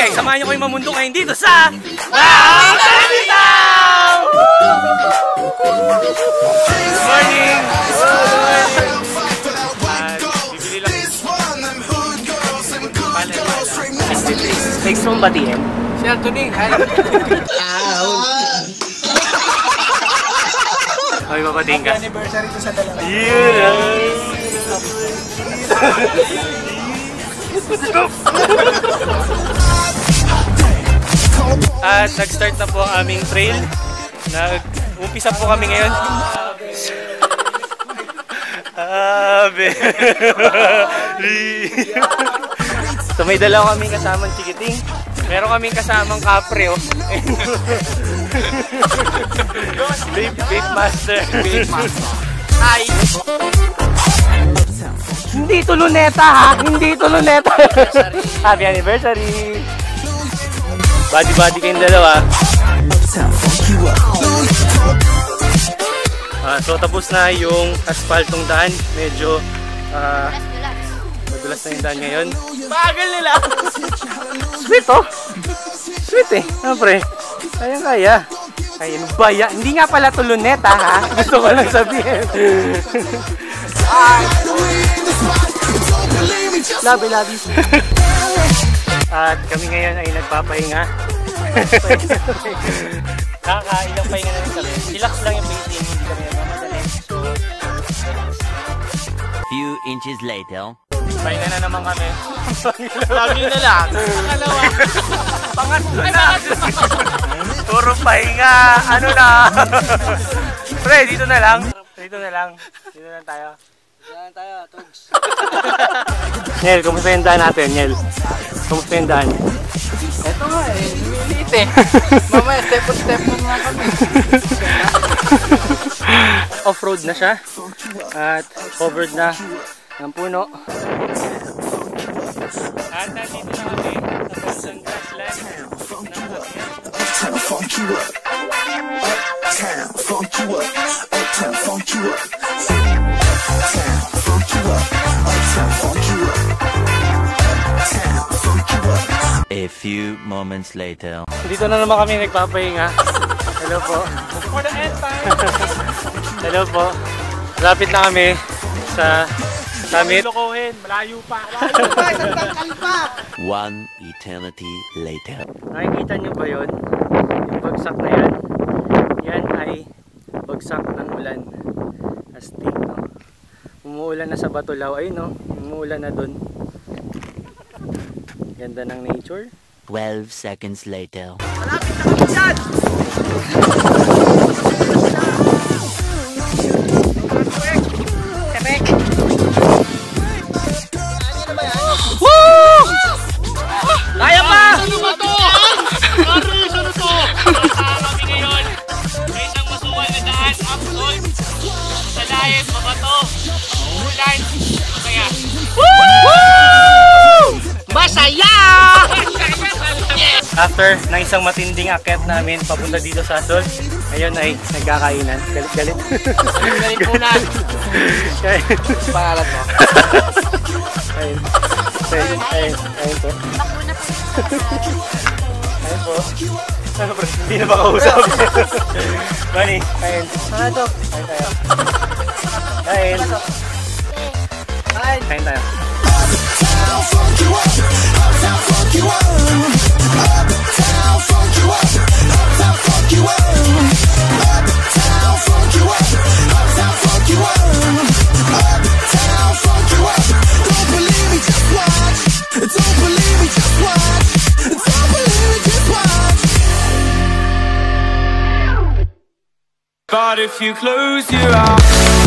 Okay, samahan niyo ko yung mamundo ngayon dito sa Wow Town! Good morning! Bibili lang. Next mong batiin? Si Anthony. Ay, babatiin ka. Happy anniversary to sa dalawa. At nag-start na po ang aming trail. Nag-umpisa po kami ngayon. So may dalawa kaming kasamang chikiting. Meron kaming kasamang kapre, oh. Vape master. Hi! Hindi ito luneta, ha? Hindi ito luneta. Happy anniversary! Body-body kayong dalawa. So tapos na yung asphaltong daan. Medyo madulas na yung daan ngayon. Bagal nila! Sweet, oh! Sweet, eh. Siyempre, kaya. Kaya nung baya. Hindi nga pala ito luneta, ha? Gusto ko lang sabihin. Labi. At kami ngayon ay nagpapahinga. Kakailang pahinga na rin kami. Relax lang yung painting, hindi kami nagmamadali. So, few inches later. pahinga na naman kami. Lagi na lang. Pangalawa. Pangatlo na. Puro pahinga. Ano na? Pre, dito na lang. Dito na lang tayo. Diyan tayo, Togs. Niel, kumusta yung daan natin, Niel? Kumusta yung daan? Ito nga eh, lumiliit eh. Mamaya, step na nga kami. Off-road na siya. At covered na ng puno. At nandito na kami sa Boston Grassland ng Uptown. Uptown funk you up. Uptown funk you up. Uptown funk you up. Uptown funk you up. Uptown funk you up. Uptown funk you up. A few moments later. Dito na naman kami nagpapahinga. Hello po. For the end time. Hello po. Lapit na kami sa summit. Lokohin, malayo pa. Malayo pa, isang tangkal pa. One eternity later. Nakikita nyo ba yun? Yung bagsak na yan. Yan ay bagsak ng ulan. Astig, no? Umuulan na sa Batulaw. Ayun, no? Umuulan na dun. Ganda ng nature. 12 seconds later. Malapit na kami dyan. Kaya pa! Ano ba to? Ano to? Kami ngayon sa isang masuwal na daan, upsoil, sa lahat, mabato, ulan, masaya. Masaya! After ng isang matinding akyat namin papunta dito sa Sol, ngayon ay nagkakainan. Galit-galit. Galit muna. Pangalan mo? Ayun. Ayun po. Ayun po. Ano bro? Hindi na ba kausap? Bunny, ayun. Ano to? Ayun tayo. Ayun. Ayun tayo. Uptown funk you up. Uptown funk you up. Uptown funk you up. Uptown funk you up. Uptown funk you up. Uptown funk you up. Uptown funk you up. Don't believe me, just watch. Don't believe me, just watch. Don't believe me, just watch. But if you close your eyes